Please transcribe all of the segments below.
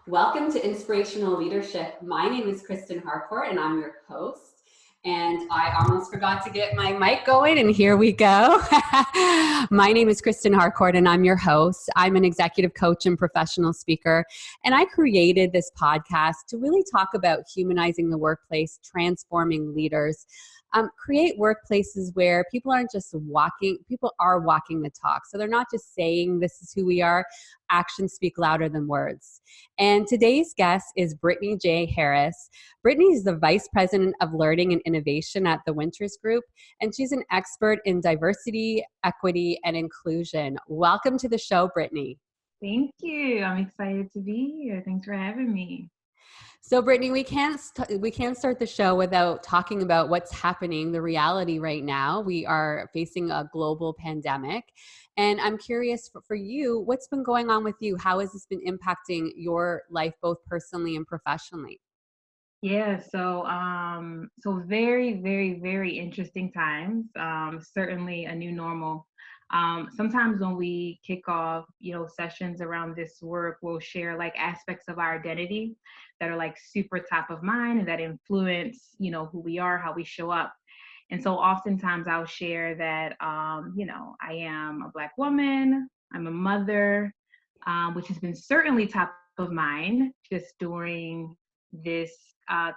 Welcome to Inspirational Leadership. My name is Kristen Harcourt and I'm your host. And I almost forgot to get my mic going, and here we go. My name is Kristen Harcourt and I'm your host. I'm an executive coach and professional speaker, and I created this podcast to really talk about humanizing the workplace, transforming leaders. Create workplaces where people aren't just walking, people are walking the talk. So they're not just saying this is who we are. Actions speak louder than words. And today's guest is Brittany J. Harris. Brittany is the Vice President of Learning and Innovation at the Winters Group, and she's an expert in diversity, equity, and inclusion. Welcome to the show, Brittany. Thank you. I'm excited to be here. Thanks for having me. So, Brittany, we can't start the show without talking about what's happening, the reality right now. We are facing a global pandemic. And I'm curious for you, what's been going on with you? How has this been impacting your life, both personally and professionally? Yeah, so very, very, very interesting times. Certainly a new normal. Sometimes when we kick off, sessions around this work, we'll share like aspects of our identity that are like super top of mind and that influence, who we are, how we show up. And so oftentimes I'll share that, I am a Black woman, I'm a mother, which has been certainly top of mind just during this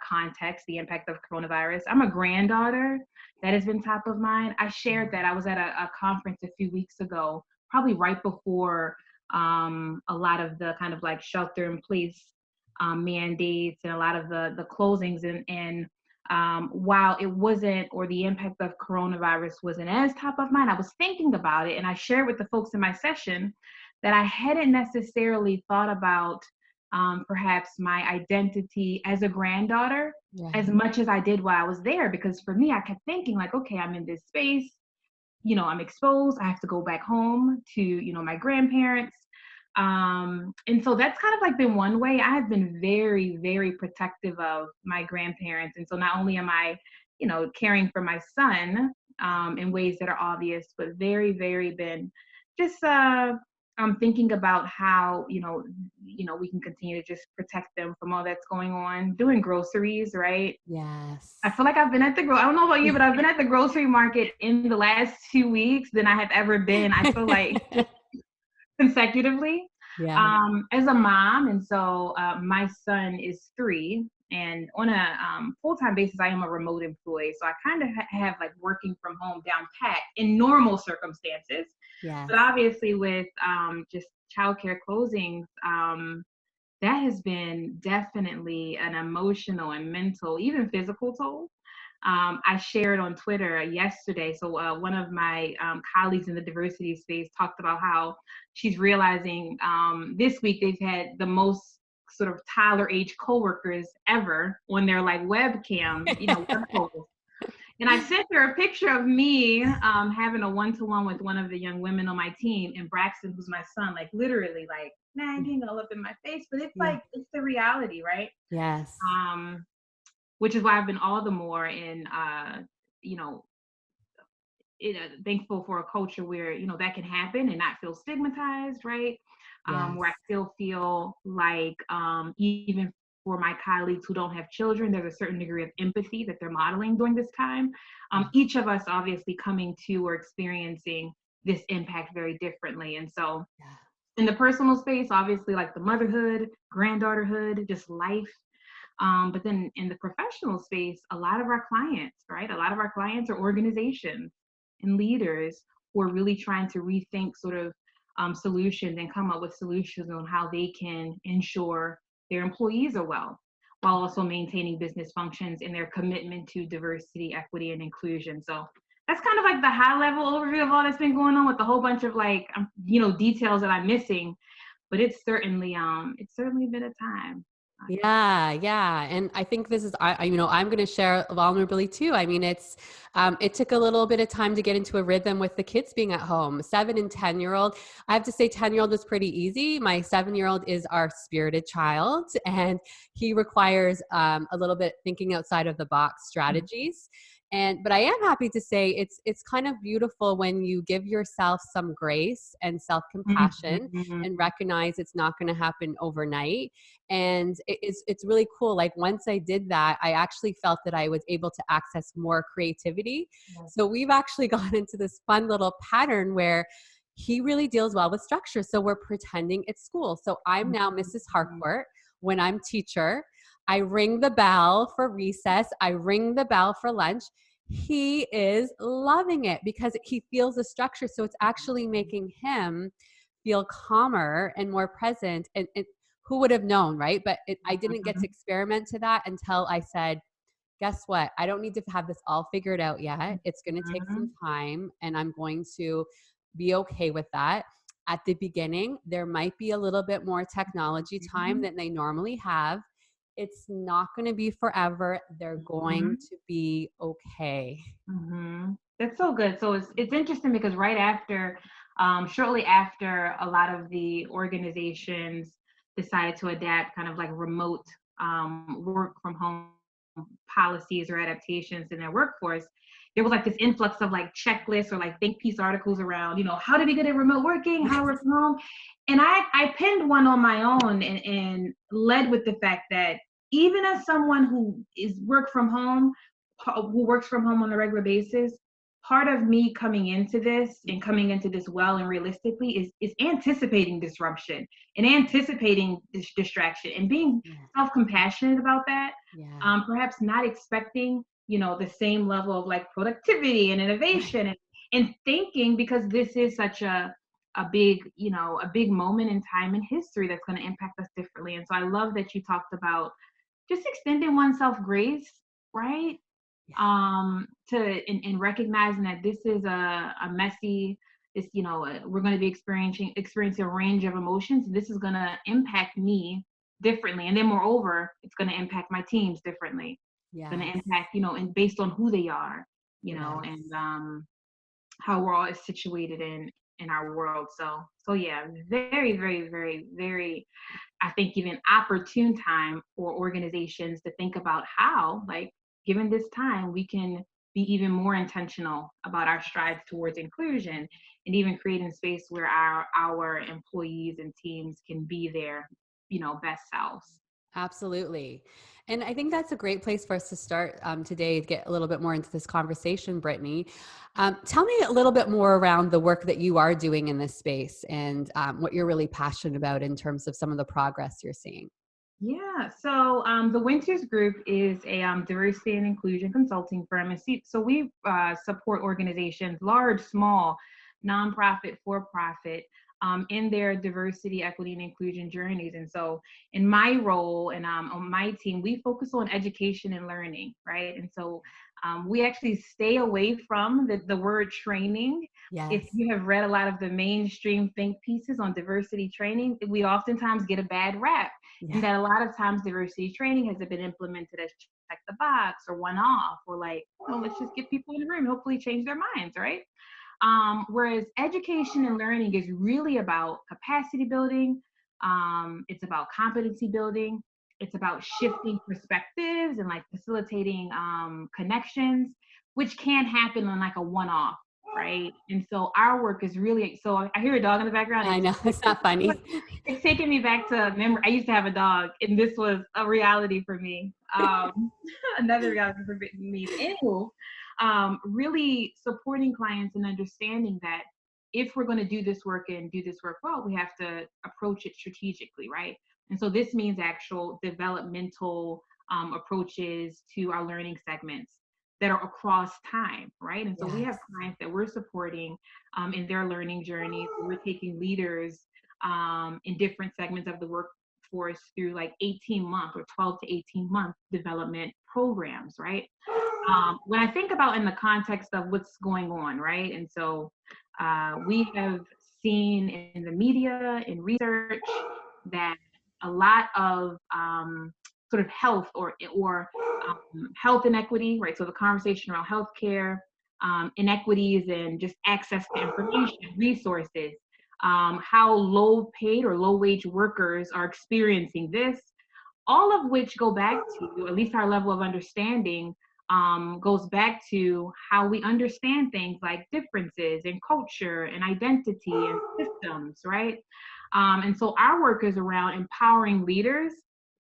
context, the impact of coronavirus. I'm a granddaughter. That has been top of mind. I shared that I was at a conference a few weeks ago, probably right before a lot of the kind of like shelter in place mandates and a lot of the closings. And while it wasn't, or the impact of coronavirus wasn't as top of mind, I was thinking about it. And I shared with the folks in my session that I hadn't necessarily thought about perhaps my identity as a granddaughter as much as I did while I was there. Because for me, I kept thinking like, okay, I'm in this space, I'm exposed. I have to go back home to, my grandparents. And so that's kind of like been one way. I have been very, very protective of my grandparents. And so not only am I, caring for my son in ways that are obvious, but very, very been just I'm thinking about how we can continue to just protect them from all that's going on. Doing groceries, right? Yes. I feel like I've been at I don't know about you, but I've been at the grocery market in the last 2 weeks than I have ever been. I feel like consecutively. Yeah. As a mom, and so my son is 3, and on a full-time basis, I am a remote employee, so I kind of have like working from home down pat in normal circumstances. Yes. But obviously, with just childcare closings, that has been definitely an emotional and mental, even physical toll. I shared on Twitter yesterday. So one of my colleagues in the diversity space talked about how she's realizing this week they've had the most sort of toddler age coworkers ever on their like webcam, web calls. And I sent her a picture of me having a one-to-one with one of the young women on my team, and Braxton, who's my son, like literally like nagging all up in my face. But it's like, it's the reality, right? Yes. Which is why I've been all the more you know, thankful for a culture where, that can happen and not feel stigmatized, right? Where I still feel like even for my colleagues who don't have children, there's a certain degree of empathy that they're modeling during this time. Each of us obviously coming to or experiencing this impact very differently. And so in the personal space, obviously like the motherhood, granddaughterhood, just life. But then in the professional space, a lot of our clients, right? A lot of our clients are organizations and leaders who are really trying to rethink sort of solutions and come up with solutions on how they can ensure their employees are well, while also maintaining business functions and their commitment to diversity, equity, and inclusion. So that's kind of like the high level overview of all that's been going on, with a whole bunch of like, details that I'm missing. But it's certainly been a time. Yeah. And I think this is, I'm going to share vulnerably too. I mean, it took a little bit of time to get into a rhythm with the kids being at home. 7 and 10-year-old. I have to say 10-year-old was pretty easy. My 7-year-old is our spirited child, and he requires a little bit thinking outside of the box strategies. But I am happy to say it's kind of beautiful when you give yourself some grace and self-compassion Mhm. and recognize it's not going to happen overnight. And it's really cool. Like once I did that, I actually felt that I was able to access more creativity. Yes. So we've actually gone into this fun little pattern where he really deals well with structure. So we're pretending it's school. So I'm now Mrs. Mhm. Harcourt when I'm teacher. I ring the bell for recess. I ring the bell for lunch. He is loving it because he feels the structure. So it's actually making him feel calmer and more present. And who would have known, right? But I didn't get to experiment to that until I said, guess what? I don't need to have this all figured out yet. It's going to take some Mhm. time, and I'm going to be okay with that. At the beginning, there might be a little bit more technology time Mhm. than they normally have. It's not going to be forever. They're going Mhm. to be okay. That's so good. So it's interesting because right after, shortly after, a lot of the organizations decided to adapt kind of like remote work from home policies or adaptations in their workforce. There was like this influx of like checklists or like think piece articles around, how to be good at remote working, how to work from home. And I pinned one on my own and led with the fact that even as someone who is work from home, who works from home on a regular basis, part of me coming into this and coming into this well and realistically is anticipating disruption and anticipating this distraction and being Yeah. self-compassionate about that. Yeah. Perhaps not expecting, the same level of like productivity and Right. innovation and thinking, because this is such a big, a big moment in time in history that's going to impact us differently. And so I love that you talked about just extending oneself grace, right? Yeah. In recognizing that this is a messy, this, we're going to be experiencing a range of emotions. This is going to impact me differently. And then moreover, it's going to impact my teams differently. It's going to Yes. impact, and based on who they are, and Yes. how we're all situated in our world. So yeah, very, very, very, very, I think even opportune time for organizations to think about how, like, given this time, we can be even more intentional about our strides towards inclusion and even creating space where our employees and teams can be their, best selves. Absolutely. And I think that's a great place for us to start today to get a little bit more into this conversation, Brittany. Tell me a little bit more around the work that you are doing in this space and what you're really passionate about in terms of some of the progress you're seeing. Yeah, so the Winters Group is a diversity and inclusion consulting firm. And so we support organizations, large, small, nonprofit, for profit, in their diversity, equity, and inclusion journeys. And so, in my role and on my team, we focus on education and learning, right? And so, we actually stay away from the word training. If Yes. you have read a lot of the mainstream think pieces on diversity training, we oftentimes get a bad rap, Yeah. and that a lot of times diversity training has been implemented as check the box or one off or like, let's just get people in the room and hopefully change their minds, right? Whereas education and learning is really about capacity building, it's about competency building, it's about shifting perspectives and like facilitating connections, which can't happen on like a one off, right? And so our work is really, so I hear a dog in the background. I know. It's not funny. It's taking me back to memory. I used to have a dog, and this was a reality for me. Another reality for me. But anywho, really supporting clients and understanding that if we're going to do this work and do this work well, we have to approach it strategically, right? And so this means actual developmental approaches to our learning segments that are across time, right? And so we have Yes. clients that we're supporting in their learning journeys. We're taking leaders in different segments of the workforce through like 18-month or 12 to 18-month development programs, right? When I think about in the context of what's going on, right? And so we have seen in the media, in research, that a lot of sort of health or health inequity, right? So the conversation around healthcare, inequities and just access to information, resources, how low paid or low wage workers are experiencing this, all of which go back to at least our level of understanding goes back to how we understand things like differences in culture and identity and systems, right? And so our work is around empowering leaders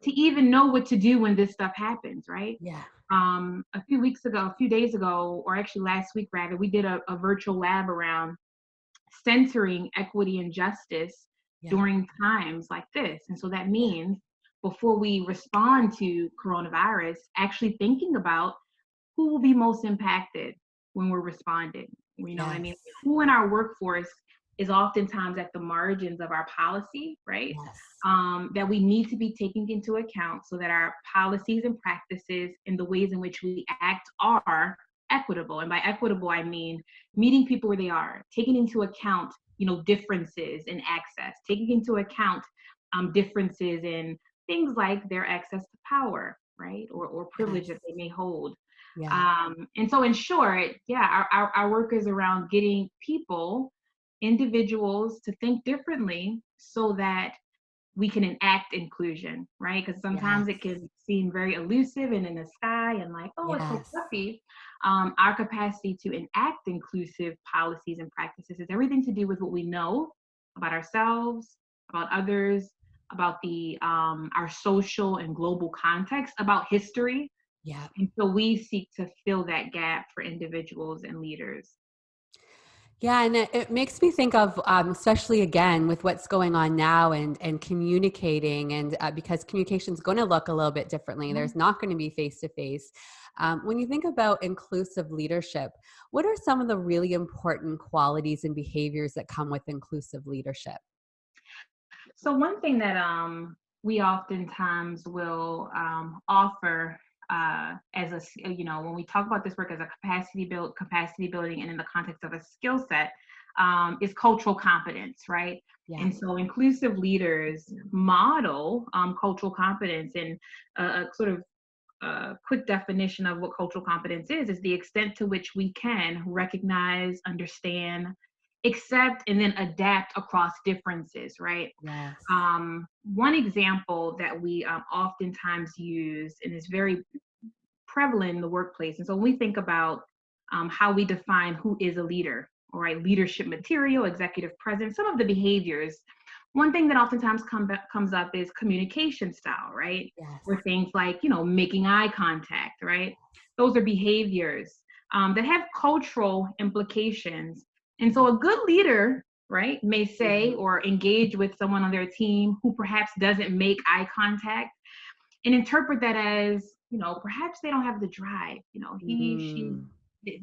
to even know what to do when this stuff happens, right? Yeah. A few days ago, or actually last week rather, we did a virtual lab around centering equity and justice Yeah. during times like this. And so that means before we respond to coronavirus, actually thinking about who will be most impacted when we're responding. You know what I mean? Yes. Who in our workforce is oftentimes at the margins of our policy, right? Yes. That we need to be taking into account so that our policies and practices and the ways in which we act are equitable. And by equitable, I mean meeting people where they are, taking into account, differences in access, taking into account differences in things like their access to power, right? Or privilege Yes. that they may hold. Yeah. And so in short, our work is around getting people, individuals to think differently so that we can enact inclusion, right? Because sometimes it Yes. can seem very elusive and in the sky and like, oh, it's so Yes. fluffy. Our capacity to enact inclusive policies and practices is everything to do with what we know about ourselves, about others, about the our social and global context, about history. Yeah. And so we seek to fill that gap for individuals and leaders. Yeah, and it makes me think of, especially again with what's going on now and communicating, and because communication is going to look a little bit differently. Mhm. There's not going to be face to face. When you think about inclusive leadership, what are some of the really important qualities and behaviors that come with inclusive leadership? So one thing that we oftentimes will offer as when we talk about this work as a capacity building, and in the context of a skill set, is cultural competence, right? Yeah. And so inclusive leaders model cultural competence, and a sort of quick definition of what cultural competence is the extent to which we can recognize, understand, accept, and then adapt across differences, right? Yes. One example that we oftentimes use and is very prevalent in the workplace. And so when we think about how we define who is a leader, all right, leadership material, executive presence, some of the behaviors, one thing that oftentimes comes up is communication style, right? Yes. Or things like, making eye contact, right? Those are behaviors that have cultural implications. And so a good leader, right, may say Mhm. or engage with someone on their team who perhaps doesn't make eye contact and interpret that as, perhaps they don't have the drive, he, she, Mm.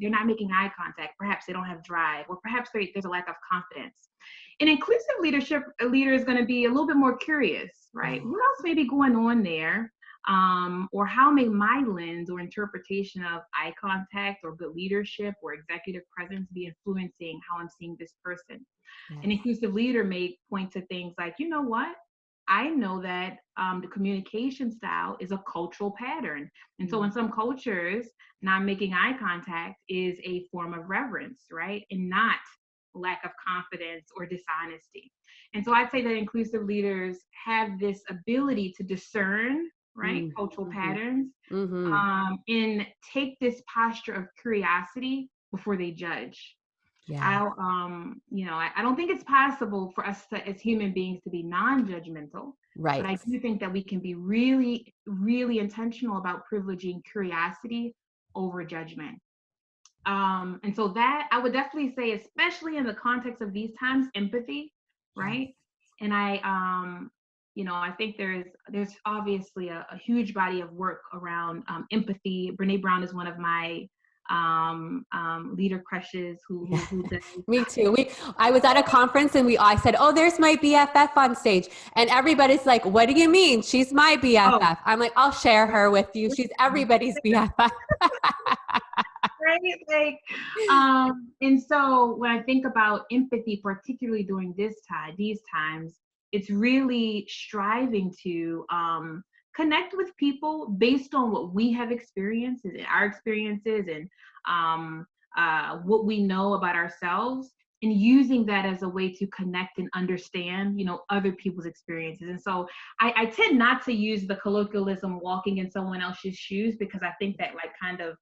they're not making eye contact. Perhaps they don't have drive, or perhaps there's a lack of confidence. An inclusive a leader is going to be a little bit more curious, right? Yeah. What else may be going on there? Or how may my lens or interpretation of eye contact or good leadership or executive presence be influencing how I'm seeing this person? An Yes. inclusive leader may point to things like, you know what? I know that the communication style is a cultural pattern. And so in Mm. some cultures, not making eye contact is a form of reverence, right? And not lack of confidence or dishonesty. And so I'd say that inclusive leaders have this ability to discern, right, Mm. cultural Mhm. patterns, Mhm. and take this posture of curiosity before they judge. Yeah. I don't think it's possible for us as human beings to be non-judgmental, but Right. I do think that we can be really, really intentional about privileging curiosity over judgment. And so that I would definitely say, especially in the context of these times, empathy, Yeah. right? And I think there's obviously a huge body of work around empathy. Brene Brown is one of my leader crushes Yeah. who does. Me too. I was at a conference and I said, "Oh, there's my BFF on stage." And everybody's like, "What do you mean? She's my Oh, BFF." I'm like, "I'll share her with you. She's everybody's BFF." right? Like, and so when I think about empathy, particularly during these times, it's really striving to connect with people based on what we have experienced, our experiences, and what we know about ourselves, and using that as a way to connect and understand, other people's experiences. And so I tend not to use the colloquialism walking in someone else's shoes, because I think that like kind of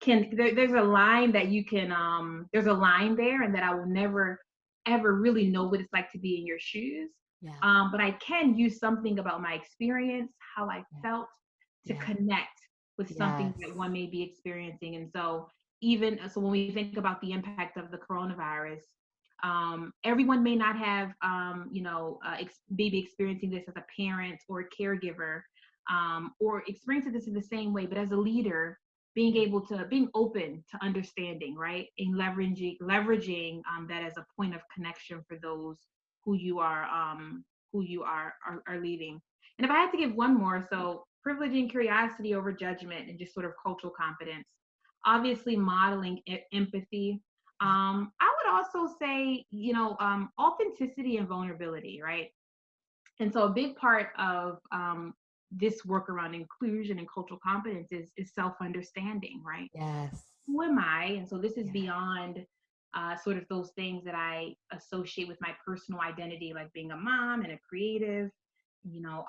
there's a line that you can there's a line there, and that I will never ever really know what it's like to be in your shoes. Yeah. But I can use something about my experience, how I Yeah. felt, to Yeah. connect with something Yes. that one may be experiencing. And so, even so, when we think about the impact of the coronavirus, everyone may not have, maybe experiencing this as a parent or a caregiver, or experiencing this in the same way, but as a leader, being open to understanding, right, and leveraging that as a point of connection for those who you are leading. And if I had to give one more, so privileging curiosity over judgment and just sort of cultural competence, obviously modeling empathy. I would also say, authenticity and vulnerability, right? And so a big part of this work around inclusion and cultural competence is self-understanding, right? Yes. Who am I? And so this is Yeah. beyond sort of those things that I associate with my personal identity, like being a mom and a creative,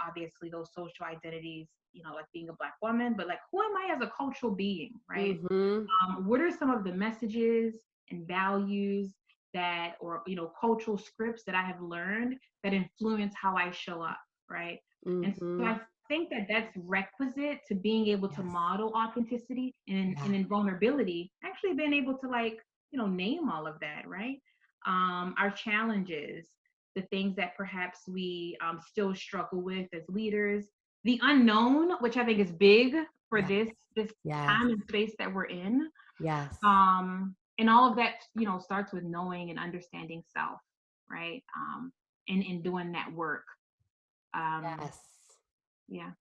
obviously those social identities, like being a Black woman, but like, who am I as a cultural being, right? Mm-hmm. What are some of the messages and values that, or cultural scripts that I have learned that influence how I show up, right? And so Mm-hmm. I think that that's requisite to being able to Yes. model authenticity, Yeah. and in vulnerability, actually being able to, like, name all of that, right? Our challenges, the things that perhaps we still struggle with as leaders, the unknown, which I think is big for Yeah. this Yes. time and space that we're in. Yes. And all of that, starts with knowing and understanding self, right? And in doing that work. Um, Yes. yeah,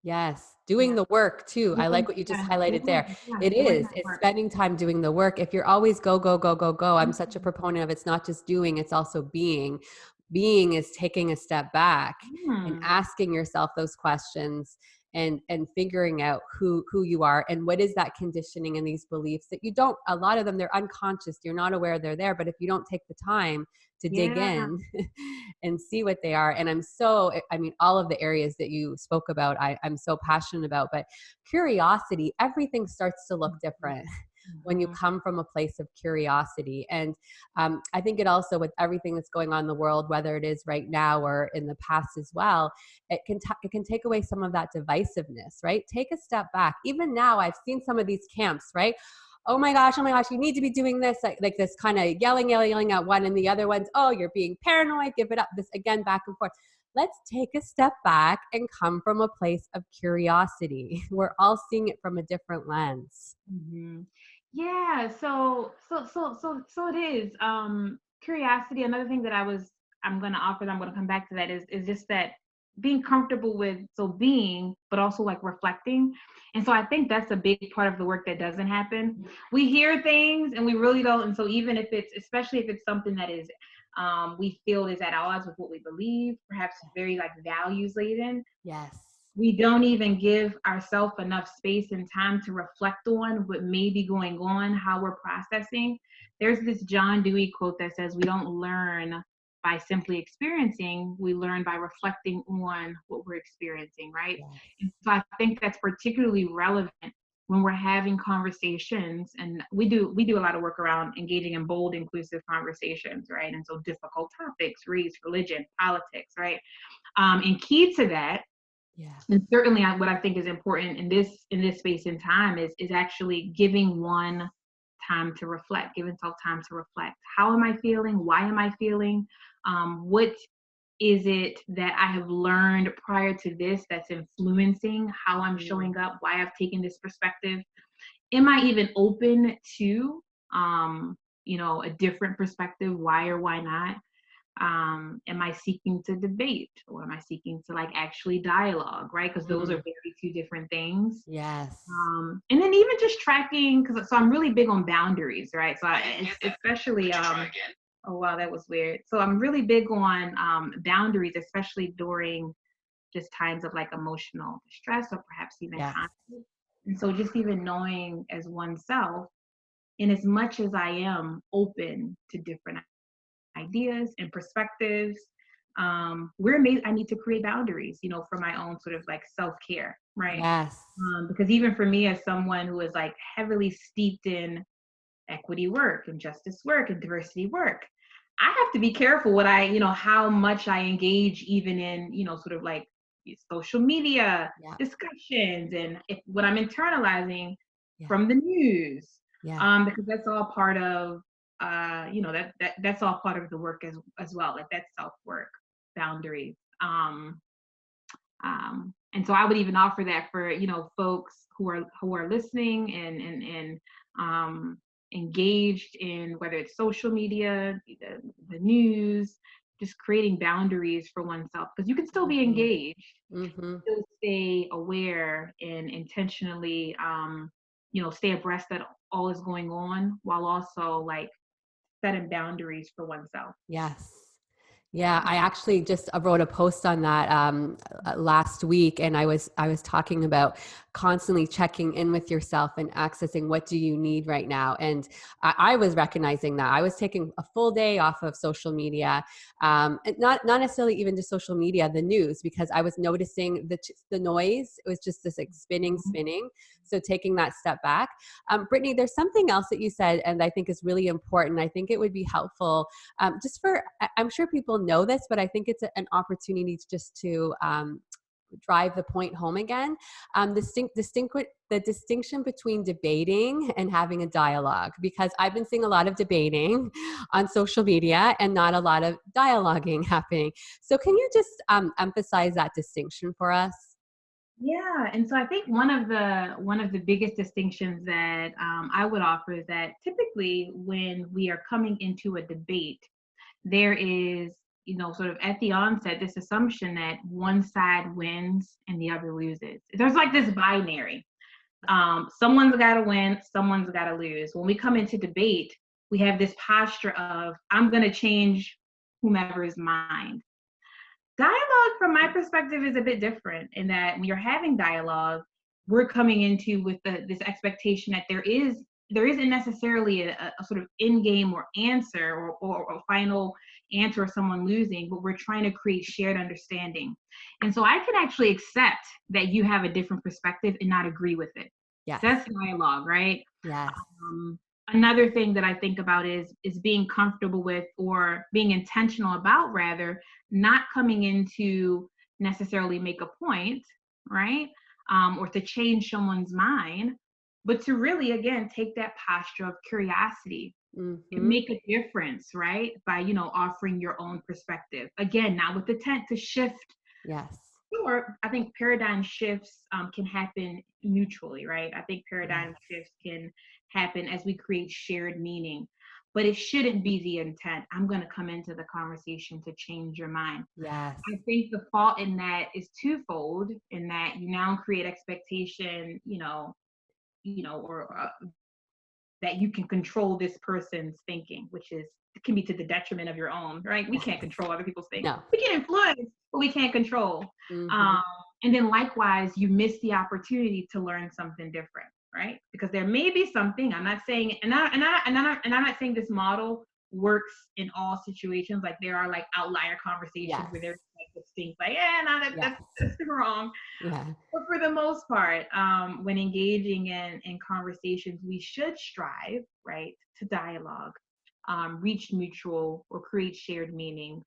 Yes, doing yeah. the work too. I like Doing, what you just yeah, highlighted there. yeah, It doing is. that It's work. spending time doing the work. If you're always go, go, go, go, go, I'm such a Mhm. proponent of it's not just doing, it's also being. Being is taking a step back and Mm, asking yourself those questions and figuring out who you are and what is that conditioning and these beliefs that you don't, a lot of them, they're unconscious. You're not aware they're there, but if you don't take the time to dig yeah. in and see what they are. And I mean, all of the areas that you spoke about, I'm so passionate about, but curiosity, everything starts to look different when you Mhm. come from a place of curiosity. And I think it also, with everything that's going on in the world, whether it is right now or in the past as well, it can take away some of that divisiveness, right? Take a step back. Even now, I've seen some of these camps, right? Oh my gosh, you need to be doing this, like this kind of yelling at one, and the other one's, oh, you're being paranoid, give it up, this again, back and forth. Let's take a step back and come from a place of curiosity. We're all seeing it from a different lens. Mhm. Yeah, so it is. Curiosity, another thing that I'm gonna offer, that I'm gonna come back to, that is just that being comfortable with, so being, but also like reflecting. And so I think that's a big part of the work that doesn't happen. We hear things and we really don't, and so even if it's, especially if it's something that is we feel is at odds with what we believe, perhaps very like values laden, Yes. we don't even give ourselves enough space and time to reflect on what may be going on, how we're processing. There's this John Dewey quote that says, we don't learn by simply experiencing, we learn by reflecting on what we're experiencing, right? Yes. And so I think that's particularly relevant when we're having conversations, and we do a lot of work around engaging in bold, inclusive conversations, right? And so difficult topics, race, religion, politics, right? And key to that, Yeah. and certainly what I think is important in this space and time is actually giving one time to reflect, giving self time to reflect. How am I feeling? Why am I feeling? What is it that I have learned prior to this that's influencing how I'm Mm. showing up? Why I've taken this perspective? Am I even open to a different perspective? Why or why not? Am I seeking to debate, or am I seeking to like actually dialogue, right? Because those are Mm. very two different things. Yes. And then even just tracking, because so I'm really big on boundaries, right? So especially oh wow, that was weird. So I'm really big on boundaries, especially during just times of like emotional distress or perhaps even Yes. conflict. And so just even knowing as oneself, in as much as I am open to different ideas and perspectives, where maybe I need to create boundaries, for my own sort of like self-care, right? Yes. Because even for me, as someone who is like heavily steeped in equity work and justice work and diversity work, I have to be careful what how much I engage even in, sort of like social media Yeah. discussions, and what I'm internalizing Yeah. from the news, Yeah. because that's all part of, that's all part of the work as well, like that self work, boundaries. And so I would even offer that for folks who are listening and um, engaged in whether it's social media, the news, just creating boundaries for oneself, because you can still be Mm-hmm. engaged, Mm-hmm. still stay aware and intentionally stay abreast that all is going on, while also like setting boundaries for oneself. Yes. Yeah, I actually just wrote a post on that last week, and I was talking about constantly checking in with yourself and accessing what do you need right now. And I was recognizing that I was taking a full day off of social media, and not necessarily even just social media, the news, because I was noticing the noise. It was just this like spinning. So taking that step back. Brittany, there's something else that you said, and I think is really important. I think it would be helpful just for, I'm sure people know this, but I think it's an opportunity to just to drive the point home again. The distinction between debating and having a dialogue, because I've been seeing a lot of debating on social media and not a lot of dialoguing happening. So can you just emphasize that distinction for us? Yeah, and so I think one of the biggest distinctions that I would offer is that typically when we are coming into a debate, there is, sort of at the onset, this assumption that one side wins and the other loses. There's like this binary. Someone's got to win, someone's got to lose. When we come into debate, we have this posture of I'm going to change whomever's mind. Dialogue, from my perspective, is a bit different in that when you're having dialogue, we're coming into with this expectation that there isn't necessarily a sort of in-game or answer or final answer of someone losing, but we're trying to create shared understanding. And so I can actually accept that you have a different perspective and not agree with it. Yes. That's dialogue, right? Yes. Um, Another thing that I think about is being comfortable with, or being intentional about, rather, not coming in to necessarily make a point, right? Or to change someone's mind, but to really, again, take that posture of curiosity. Can Mm-hmm. make a difference, right? By, offering your own perspective. Again, not with the intent to shift. Yes. Sure, I think paradigm shifts can happen mutually, right? I think Yes. paradigm shifts can happen as we create shared meaning, but it shouldn't be the intent. I'm going to come into the conversation to change your mind. Yes. I think the fault in that is twofold, in that you now create expectation, or that you can control this person's thinking, which is can be to the detriment of your own, right? We can't Yes. control other people's thinking. No. We can influence, but we can't control. Mm-hmm. Um, and then likewise, you miss the opportunity to learn something different, right? Because there may be something. I'm not saying, and I'm not saying this model works in all situations. Like there are like outlier conversations Yes. where there's like this thing like, yeah, no, Yes. that's wrong. Yeah. But for the most part, when engaging in conversations, we should strive, right, to dialogue, reach mutual or create shared meaning,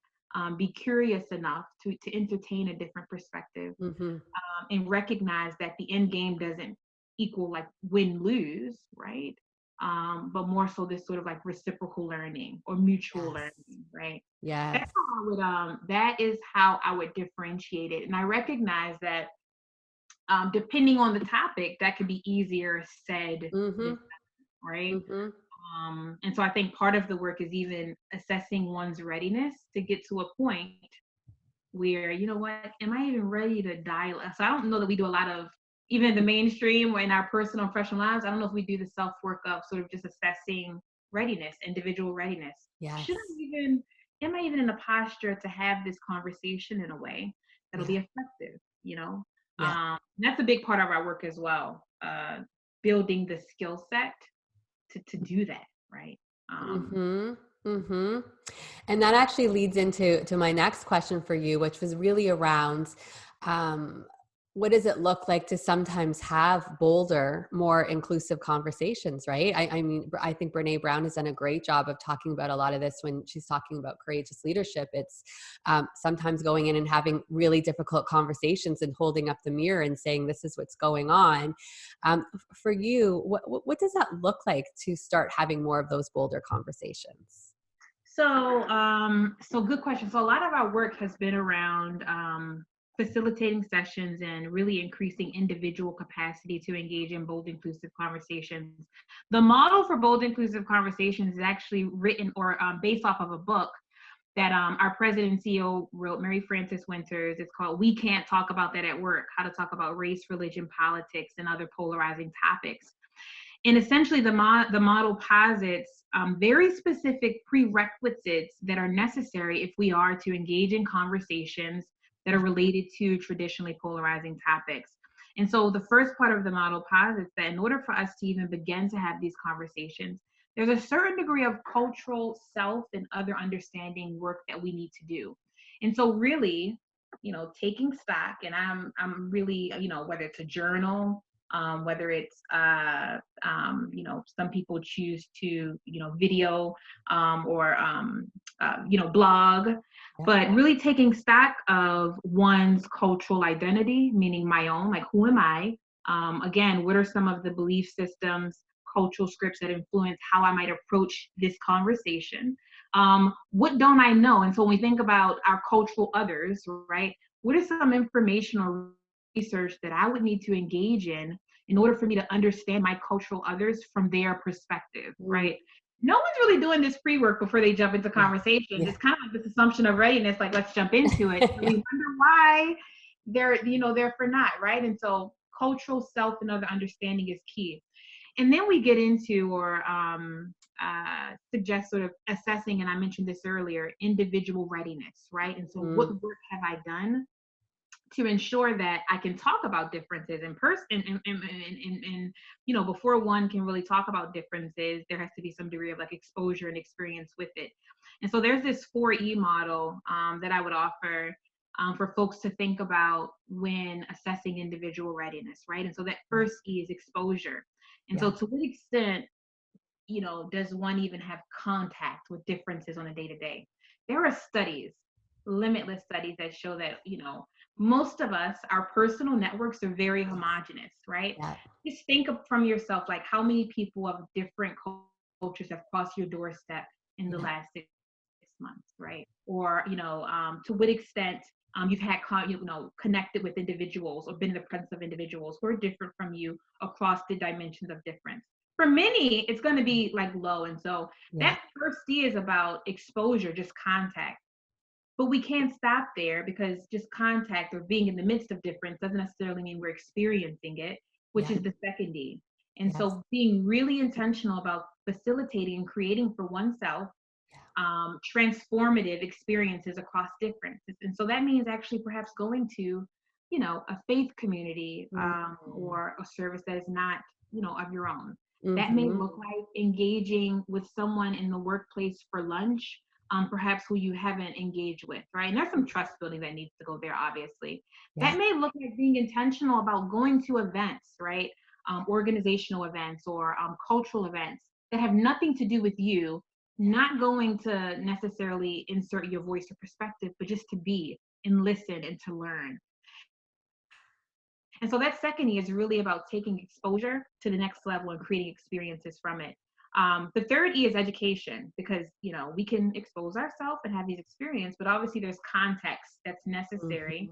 be curious enough to entertain a different perspective, Mm-hmm. and recognize that the end game doesn't equal like win lose, right? But more so this sort of like reciprocal learning or mutual Yes. learning, right? Yes. That is how I would differentiate it. And I recognize that depending on the topic, that could be easier said than Mm-hmm. done, right? Mm-hmm. And so I think part of the work is even assessing one's readiness to get to a point where, you know what, am I even ready to dial? So I don't know that we do a lot of, even in the mainstream or in our personal and professional lives, I don't know if we do the self work of sort of just assessing readiness, individual readiness. Yes. Am I even in a posture to have this conversation in a way that'll Yeah. be effective, you know? Yeah. That's a big part of our work as well, building the skill set to do that, right? Um, Mm-hmm. Mm-hmm. And that actually leads into my next question for you, which was really around um, what does it look like to sometimes have bolder, more inclusive conversations, right? I mean, I think Brene Brown has done a great job of talking about a lot of this when she's talking about courageous leadership. It's sometimes going in and having really difficult conversations and holding up the mirror and saying, this is what's going on. For you, what does that look like to start having more of those bolder conversations? So good question. So a lot of our work has been around facilitating sessions and really increasing individual capacity to engage in bold, inclusive conversations. The model for bold, inclusive conversations is actually written or based off of a book that our president and CEO wrote, Mary Frances Winters. It's called "We Can't Talk About That at Work: How to Talk About Race, Religion, Politics, and Other Polarizing Topics." And essentially, the model posits very specific prerequisites that are necessary if we are to engage in conversations that are related to traditionally polarizing topics. And so the first part of the model posits that in order for us to even begin to have these conversations, there's a certain degree of cultural self and other understanding work that we need to do. And so really, taking stock, and I'm really, whether it's a journal, whether it's some people choose to video or blog, Yeah. but really taking stock of one's cultural identity, meaning my own, like who am I, again, what are some of the belief systems, cultural scripts that influence how I might approach this conversation. What don't I know? And so when we think about our cultural others, right, what are some information or research that I would need to engage in order for me to understand my cultural others from their perspective, right? No one's really doing this pre-work before they jump into conversations. Yeah. It's kind of like this assumption of readiness, like let's jump into it. We wonder why they're for not, right? And so cultural self and other understanding is key. And then we get into or suggest sort of assessing, and I mentioned this earlier, individual readiness, right? And so what work have I done to ensure that I can talk about differences in person and before one can really talk about differences, there has to be some degree of like exposure and experience with it. And so there's this 4E model that I would offer for folks to think about when assessing individual readiness, right? And so that first E is exposure. And so to what extent, does one even have contact with differences on a day-to-day? There are studies, limitless studies that show that, most of us, our personal networks are very homogenous, right? Yeah. Just think of from yourself, like how many people of different cultures have crossed your doorstep in the last 6 months, right? Or, to what extent you've had, connected with individuals or been in the presence of individuals who are different from you across the dimensions of difference. For many, it's going to be like low. And so that first D is about exposure, just contact. But we can't stop there because just contact or being in the midst of difference doesn't necessarily mean we're experiencing it, which is the second D. And Yes. so being really intentional about facilitating and creating for oneself transformative experiences across differences. And so that means actually perhaps going to, a faith community or a service that is not, of your own. That may look like engaging with someone in the workplace for lunch, perhaps who you haven't engaged with, right? And there's some trust building that needs to go there, obviously. Yeah. That may look like being intentional about going to events, right? Organizational events or cultural events that have nothing to do with you, not going to necessarily insert your voice or perspective, but just to be and listen and to learn. And so that second E is really about taking exposure to the next level and creating experiences from it. The third E is education, because we can expose ourselves and have these experiences, but obviously there's context that's necessary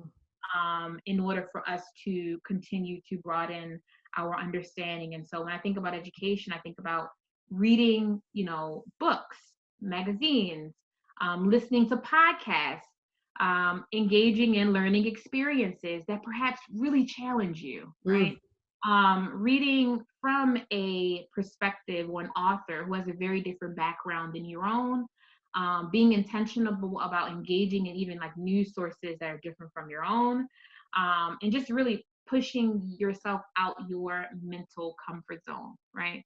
in order for us to continue to broaden our understanding. And so when I think about education, I think about reading, books, magazines, listening to podcasts, engaging in learning experiences that perhaps really challenge you, right? Reading from a perspective or an author who has a very different background than your own, being intentional about engaging in even like news sources that are different from your own, and just really pushing yourself out your mental comfort zone, right?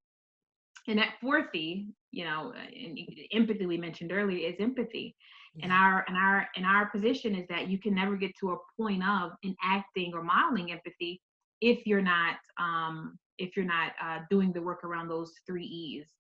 And that fourth E, and empathy we mentioned earlier, is empathy. And Yeah. our position is that you can never get to a point of enacting or modeling empathy if you're not doing the work around those three E's.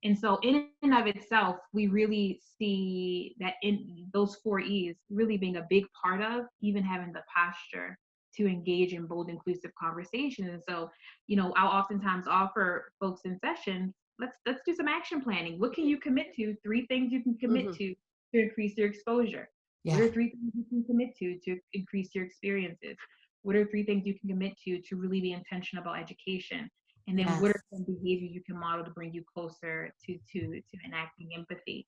And so in and of itself, we really see that in those four E's really being a big part of even having the posture to engage in bold, inclusive conversation. And so, I'll oftentimes offer folks in sessions, let's do some action planning. What can you commit to? Three things you can commit Hmm. to increase your exposure. What Yeah. are three things you can commit to increase your experiences? What are three things you can commit to really be intentional about education? And then what Yes. are some behaviors you can model to bring you closer to enacting empathy,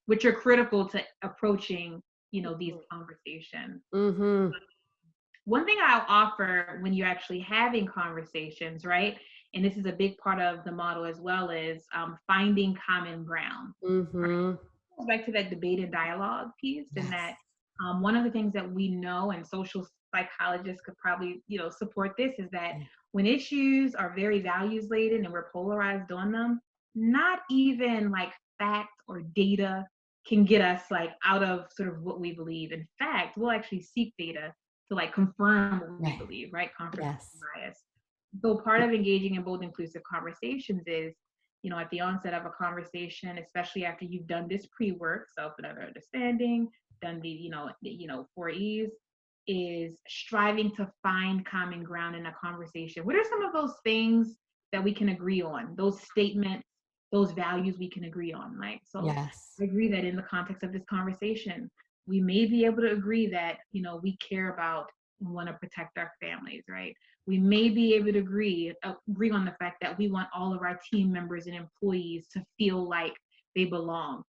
which are critical to approaching, these conversations. Mm-hmm. One thing I'll offer when you're actually having conversations, right? And this is a big part of the model as well, is finding common ground, right? Mm-hmm. Goes back to that debate and dialogue piece, and that Yes. one of the things that we know, and social psychologists could probably, support this, is that Yeah. when issues are very values laden and we're polarized on them, not even like fact or data can get us like out of sort of what we believe. In fact, we'll actually seek data to like confirm what we Right. believe, right? Confirmation Yes. bias. So part of engaging in both inclusive conversations is, at the onset of a conversation, especially after you've done this pre-work, self and other understanding, done four E's, is striving to find common ground in a conversation. What are some of those things that we can agree on? Those statements, those values we can agree on, right? So Yes. I agree that in the context of this conversation, we may be able to agree that, we care about and want to protect our families, right? We may be able to agree on the fact that we want all of our team members and employees to feel like they belong.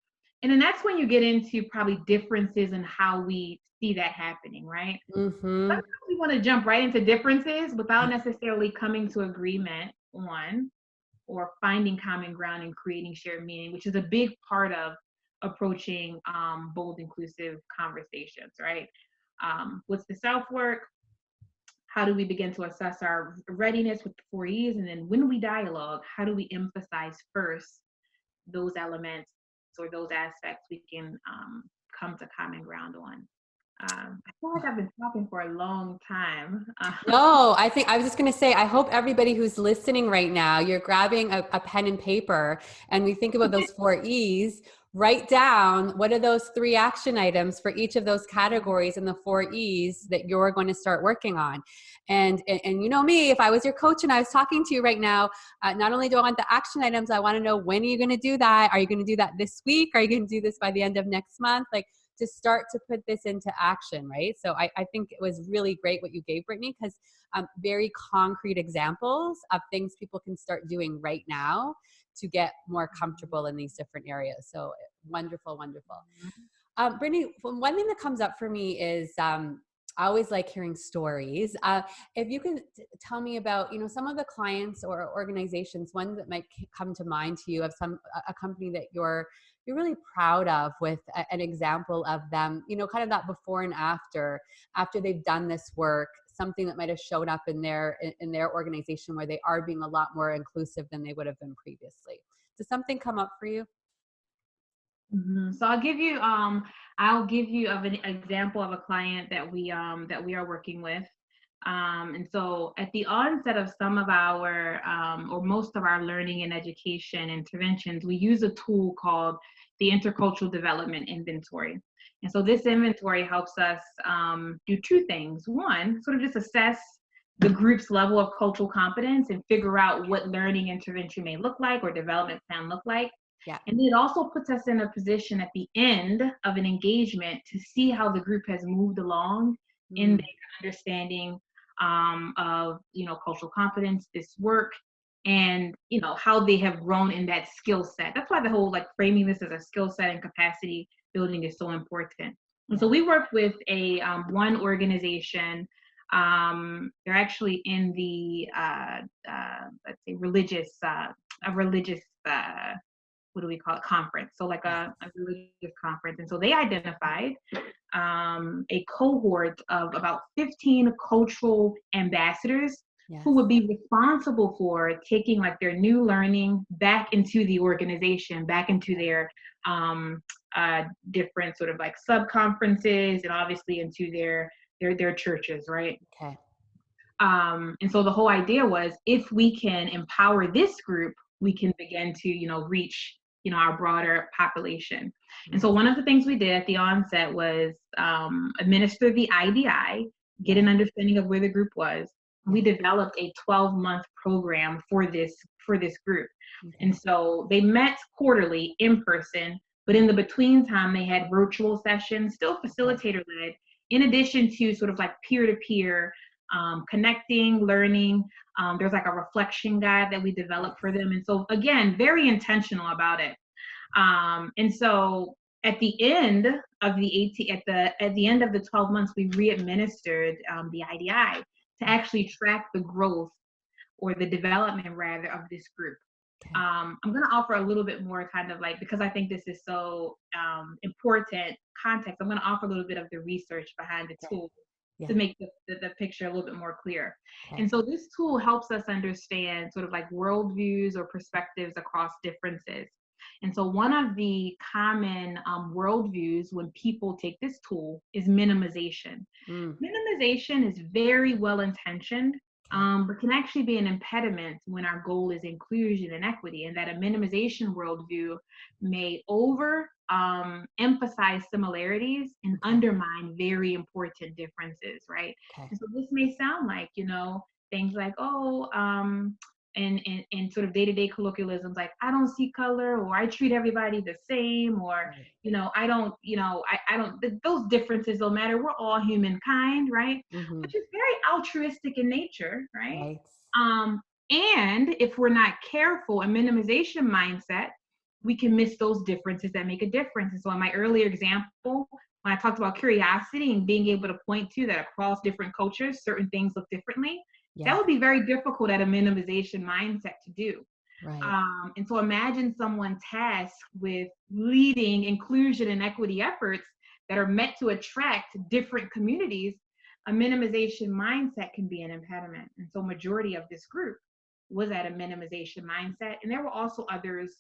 And then that's when you get into probably differences in how we see that happening, right? Mm-hmm. Sometimes we want to jump right into differences without necessarily coming to agreement on or finding common ground and creating shared meaning, which is a big part of approaching bold, inclusive conversations, right? What's the self work? How do we begin to assess our readiness with the four E's? And then when we dialogue, how do we emphasize first those elements or those aspects we can come to common ground on? I feel like I've been talking for a long time. No, I think I was just going to say, I hope everybody who's listening right now, you're grabbing a pen and paper and we think about those four E's, write down what are those three action items for each of those categories and the four E's that you're going to start working on. And you know me, if I was your coach and I was talking to you right now, not only do I want the action items, I want to know, when are you going to do that? Are you going to do that this week? Are you going to do this by the end of next month? Like, to start to put this into action, right? So I think it was really great what you gave, Brittany, because very concrete examples of things people can start doing right now to get more comfortable in these different areas. So wonderful, wonderful. Brittany, one thing that comes up for me is I always like hearing stories. If you can tell me about, some of the clients or organizations, one that might come to mind to you of a company that you're really proud of, with an example of them, kind of that before and after they've done this work, something that might have shown up in their organization where they are being a lot more inclusive than they would have been previously. Does something come up for you? So I'll give you of an example of a client that we are working with. And so at the onset of some of our or most of our learning and education interventions, we use a tool called the Intercultural Development Inventory. And so this inventory helps us do two things. One, sort of just assess the group's level of cultural competence and figure out what learning intervention may look like or development plan look like. Yeah. And it also puts us in a position at the end of an engagement to see how the group has moved along in their understanding of, cultural competence, this work, and, how they have grown in that skill set. That's why the whole like framing this as a skill set and capacity building is so important. And so we work with a one organization. They're actually in the let's say religious a religious what do we call it, conference, so like a religious conference. And so they identified a cohort of about 15 cultural ambassadors who Yes. would be responsible for taking like their new learning back into the organization, back into their um, different sort of like sub conferences, and obviously into their churches, right? Okay. And so the whole idea was, if we can empower this group, we can begin to, reach, our broader population. And so Yes. one of the things we did at the onset was administer the IDI, get Yes. an understanding of where the group was. We Yes. developed a 12-month program for this group. Okay. And so they met quarterly in person, but in the between time, they had virtual sessions, still facilitator led, in addition to sort of like peer-to-peer connecting, learning. There's like a reflection guide that we developed for them. And so again, very intentional about it. And so at the end of the end of the 12 months, we re-administered the IDI to actually track the growth, or the development rather, of this group. Okay. I'm going to offer a little bit more kind of like, because I think this is so important context, I'm going to offer a little bit of the research behind the tool to make the picture a little bit more clear. Okay. And so this tool helps us understand sort of like worldviews or perspectives across differences. And so one of the common worldviews when people take this tool is minimization. Minimization is very well intentioned, but can actually be an impediment when our goal is inclusion and equity, and that a minimization worldview may emphasize similarities and undermine very important differences, right? Okay. And so this may sound like, things like, and sort of day-to-day colloquialisms like, I don't see color, or I treat everybody the same, or I don't, those differences don't matter, we're all humankind, right? Which is very altruistic in nature, right? And if we're not careful, a minimization mindset, we can miss those differences that make a difference. And so in my earlier example, when I talked about curiosity and being able to point to that across different cultures, certain things look differently, that would be very difficult at a minimization mindset to do. Right. And so imagine someone tasked with leading inclusion and equity efforts that are meant to attract different communities. A minimization mindset can be an impediment. And so majority of this group was at a minimization mindset. And there were also others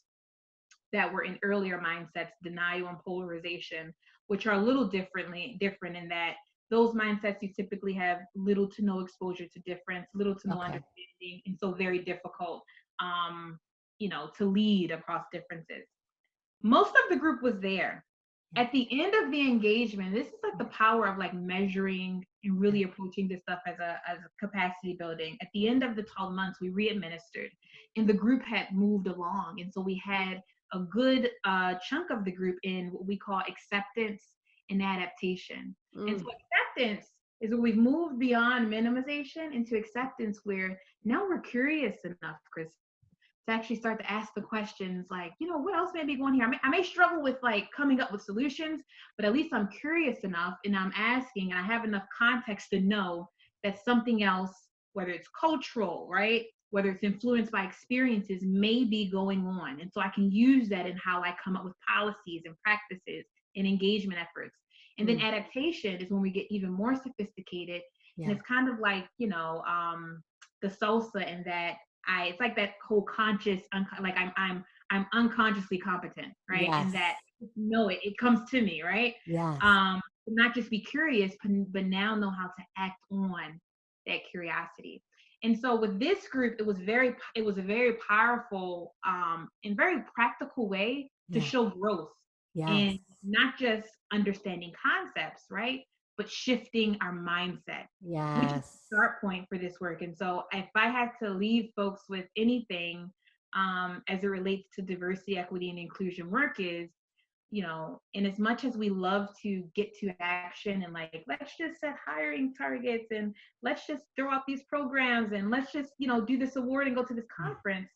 that were in earlier mindsets, denial and polarization, which are a little different in that those mindsets, you typically have little to no exposure to difference, little to no understanding, and so very difficult, to lead across differences. Most of the group was there. At the end of the engagement, this is like the power of like measuring and really approaching this stuff as a capacity building. At the end of the 12 months, we re-administered, and the group had moved along. And so we had a good chunk of the group in what we call acceptance and adaptation. And so acceptance is where we've moved beyond minimization into acceptance, where now we're curious enough, Chris, to actually start to ask the questions like, what else may be going here? I may struggle with like coming up with solutions, but at least I'm curious enough and I'm asking, and I have enough context to know that something else, whether it's cultural, right? Whether it's influenced by experiences, may be going on. And so I can use that in how I come up with policies and practices and engagement efforts. And then adaptation is when we get even more sophisticated. And it's kind of like, the salsa, in that it's like that whole conscious, like I'm unconsciously competent, right? And that it comes to me, right? Not just be curious, but now know how to act on that curiosity. And so with this group, it was a very powerful and very practical way to show growth, and not just understanding concepts, right? But shifting our mindset, which is the start point for this work. And so if I had to leave folks with anything as it relates to diversity, equity, and inclusion work is, in as much as we love to get to action and like, let's just set hiring targets and let's just throw out these programs and let's just, do this award and go to this conference,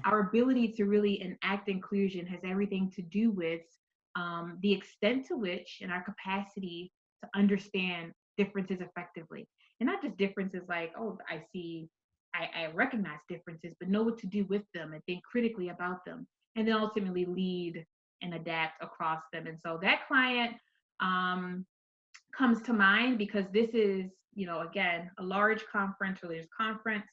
our ability to really enact inclusion has everything to do with the extent to which and our capacity to understand differences effectively. And not just differences like, I recognize differences, but know what to do with them and think critically about them, and then ultimately lead and adapt across them. And so that client comes to mind because this is again, a large conference, religious conference,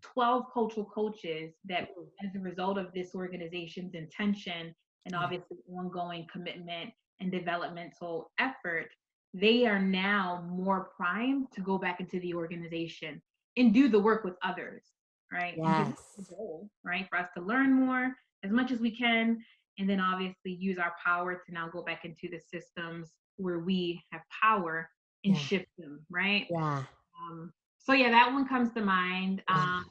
12 cultural coaches that, as a result of this organization's intention and Yeah. obviously ongoing commitment and developmental effort, they are now more primed to go back into the organization and do the work with others, right? And give us the Yes. goal, right? For us to learn more as much as we can, and then obviously use our power to now go back into the systems where we have power and Yeah. shift them, right? Yeah. So yeah, that one comes to mind. Yeah.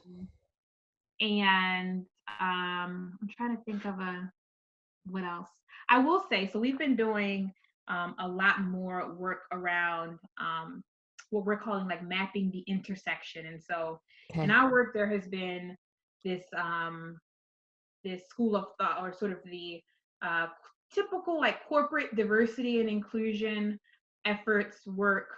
And I'm trying to think of what else. I will say, so we've been doing a lot more work around what we're calling like mapping the intersection. And so in Okay. our work, there has been this this school of thought, or sort of the uh, typical like corporate diversity and inclusion efforts work,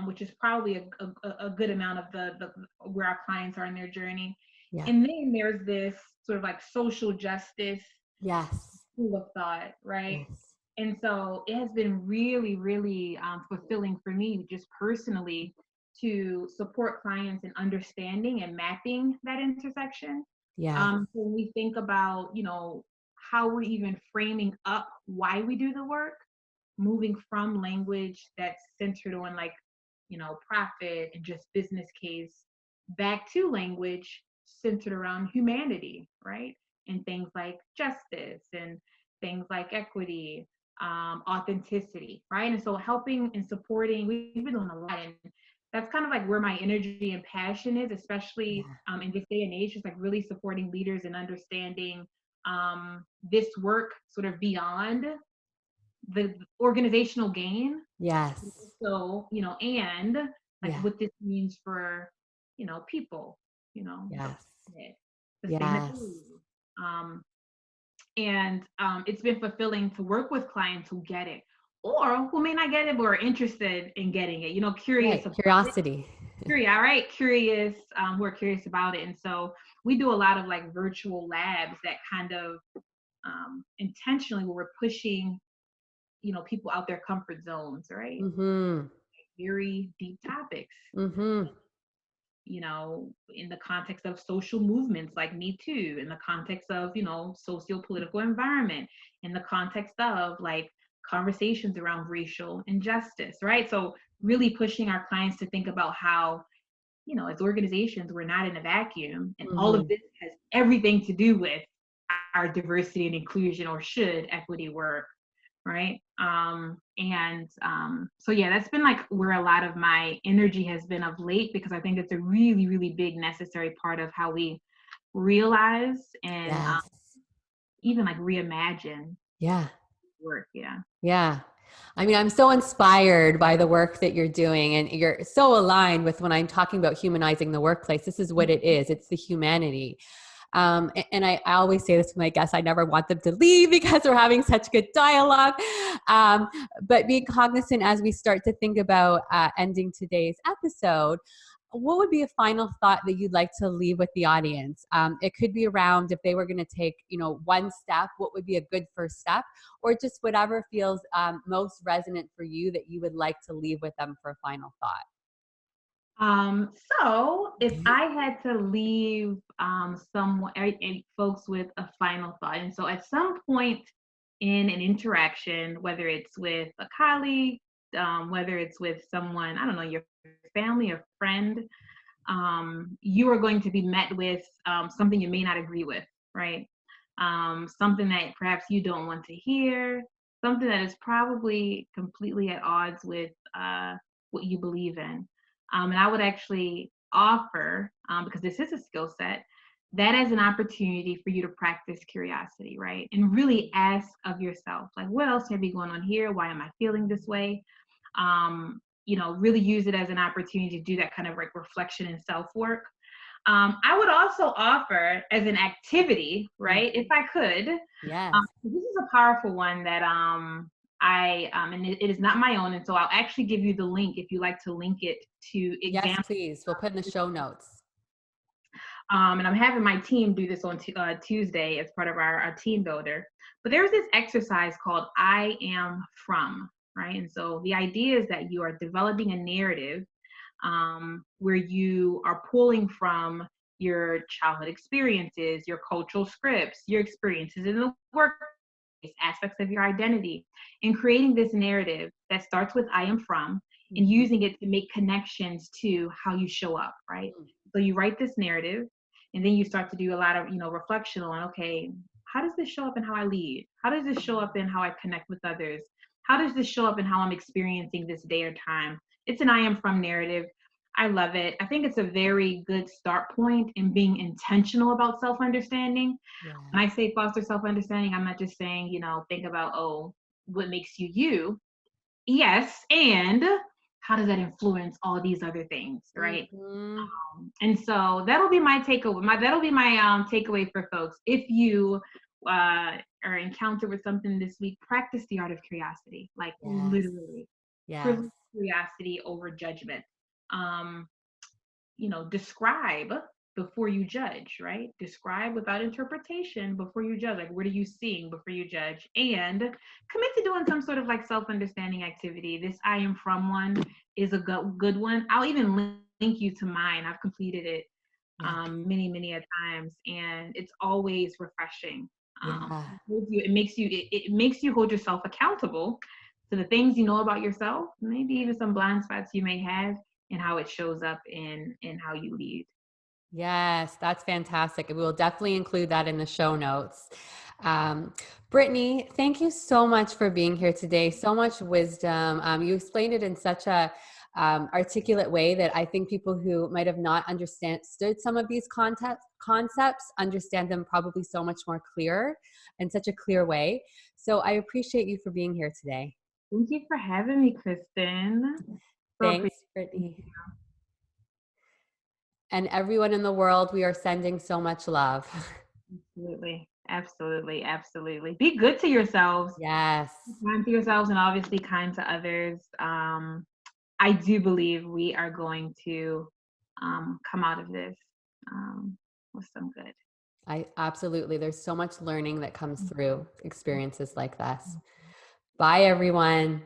which is probably a good amount of the where our clients are in their journey. Yeah. And then there's this sort of like social justice Yes. school of thought, right? Yes. And so it has been really, really fulfilling for me, just personally, to support clients in understanding and mapping that intersection. Yeah. So when we think about, how we're even framing up why we do the work, moving from language that's centered on like, profit and just business case, back to language centered around humanity, right? And things like justice and things like equity, authenticity, right? And so helping and supporting, we've been doing a lot, and that's kind of like where my energy and passion is, especially Yeah. in this day and age, just like really supporting leaders and understanding this work sort of beyond the organizational gain. Yes. So, and like Yeah. what this means for, people, the Yes. planet, Yes. sustainability. Um, and it's been fulfilling to work with clients who get it, or who may not get it but are interested in getting it, curious Right. about it. Curiosity. Curious, all right, curious, who are curious about it. And so we do a lot of like virtual labs that kind of intentionally, where we're pushing, people out their comfort zones, right? Mm-hmm. Very deep topics, Mm-hmm. in the context of social movements like Me Too, in the context of, socio-political environment, in the context of like conversations around racial injustice, right? So really pushing our clients to think about how, as organizations, we're not in a vacuum, and all of Mm-hmm. this has everything to do with our diversity and inclusion, or should equity work, right? So yeah, that's been like where a lot of my energy has been of late, because I think it's a really, really big necessary part of how we realize and Yes. even like reimagine Yeah. work. Yeah. Yeah. I mean, I'm so inspired by the work that you're doing, and you're so aligned with when I'm talking about humanizing the workplace. This is what it is. It's the humanity. And I always say this to my guests, I never want them to leave because we're having such good dialogue. But being cognizant as we start to think about ending today's episode, what would be a final thought that you'd like to leave with the audience? It could be around, if they were going to take, one step, what would be a good first step, or just whatever feels most resonant for you that you would like to leave with them for a final thought. So if I had to leave someone, folks, with a final thought, and so at some point in an interaction, whether it's with a colleague, whether it's with someone, I don't know, your family or friend, you are going to be met with something you may not agree with, right? Something that perhaps you don't want to hear, something that is probably completely at odds with what you believe in. And I would actually offer, because this is a skill set, that as an opportunity for you to practice curiosity, right? And really ask of yourself, like, what else may be going on here? Why am I feeling this way? Really use it as an opportunity to do that kind of like reflection and self-work. I would also offer as an activity, right, if I could. Yes. This is a powerful one that and it is not my own, and so I'll actually give you the link if you like to link it to Yes, example. please. We'll put in the show notes. And I'm having my team do this on Tuesday as part of our team builder. But there's this exercise called I Am From, right? And so the idea is that you are developing a narrative where you are pulling from your childhood experiences, your cultural scripts, your experiences in the workplace, aspects of your identity, and creating this narrative that starts with I am from, and Mhm. using it to make connections to how you show up, right? So you write this narrative, and then you start to do a lot of, reflection on, okay, how does this show up in how I lead? How does this show up in how I connect with others? How does this show up in how I'm experiencing this day or time? It's an I am from narrative. I love it. I think it's a very good start point in being intentional about self understanding. Yeah. When I say foster self understanding, I'm not just saying, think about, oh, what makes you you. Yes. And how does that influence all these other things, right? Mhm. And so that'll be my takeaway. That'll be my takeaway for folks. If you are encountered with something this week, practice the art of curiosity. Like Yes. literally, Yes. privilege curiosity over judgment. Um, describe before you judge, right? Describe without interpretation before you judge. Like, what are you seeing before you judge? And commit to doing some sort of like self-understanding activity. This I am from one is a good one. I'll even link you to mine. I've completed it Yeah. many a times, and it's always refreshing. Yeah. It makes you hold yourself accountable to the things you know about yourself, maybe even some blind spots you may have, and how it shows up in how you lead. Yes, that's fantastic. We will definitely include that in the show notes. Um, Brittany, thank you so much for being here today. So much wisdom. You explained it in such a articulate way that I think people who might have not understood some of these concepts understand them probably so much more clear in such a clear way. So I appreciate you for being here today. Thank you for having me, Kristen. So appreciate Thanks, Brittany. And everyone in the world, we are sending so much love. Absolutely. Absolutely. Absolutely. Be good to yourselves. Yes. Be kind to yourselves and obviously kind to others. I do believe we are going to come out of this with some good. I absolutely. There's so much learning that comes through experiences like this. Bye, everyone.